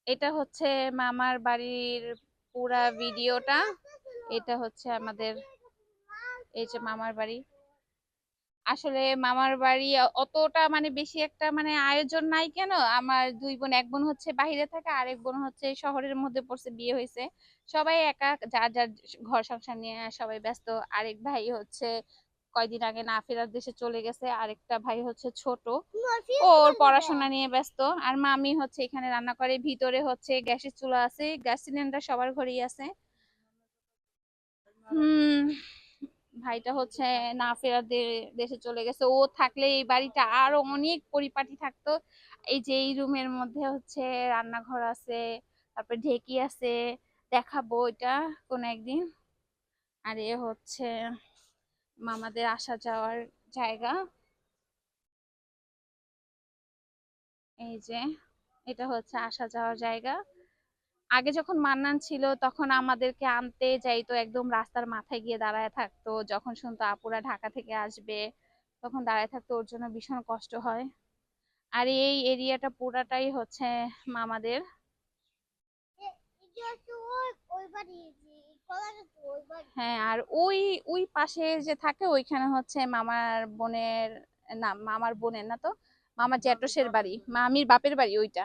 এটা হচ্ছে মামার বাড়ির পুরা ভিডিওটা। এটা হচ্ছে আমাদের এই যে মামার বাড়ি। আসলে মামার বাড়ি অতটা মানে বেশি একটা মানে আয়োজন নাই কেন, আমার দুই বোন, এক বোন হচ্ছে বাইরে থাকে, আরেক বোন হচ্ছে শহরের মধ্যে পড়ছে, বিয়ে হয়েছে। সবাই একা যার যার ঘর সংসার নিয়ে সবাই ব্যস্ত। আরেক ভাই হচ্ছে কয়দিন আগে না ফেরার দেশে চলে গেছে, আরেকটা ভাই হচ্ছে ছোট, ওর পড়াশোনা নিয়ে ব্যস্ত। আর মামি হচ্ছে এখানে রান্না করে, ভিতরে হচ্ছে গ্যাসের চুলা আছে, গ্যাস সিলিন্ডার সবার ঘরেই আছে। হুম। ভাইটা হচ্ছে না ফেরার দেশে চলে গেছে, ও থাকলে এই বাড়িটা আরো অনেক পরিপাটি থাকতো। এই যে এই রুমের মধ্যে হচ্ছে রান্নাঘর আছে, তারপর ঢেকি আছে, দেখাবো এটা কোন একদিন। আর এ হচ্ছে মামাদের আসা যাওয়ার জায়গা। এই যে এটা হচ্ছে আসা যাওয়ার জায়গা। আগে যখন মান্নান ছিল তখন আমাদেরকে আনতে যাইতো, একদম রাস্তার মাথায় গিয়ে দাঁড়ায় থাকতো, যখন শুনতো আপুরা ঢাকা থেকে আসবে তখন দাঁড়ায় থাকতো, ওর জন্য ভীষণ কষ্ট হয়। আর এই এরিয়াটা পুরাটাই হচ্ছে মামাদের। হ্যাঁ, আর ওই ওই পাশে যে থাকে ওইখানে হচ্ছে মামার বোনের, না মামার বোনের না তো, মামার জ্যাঠসের বাড়ি, মামির বাপের বাড়ি ওইটা।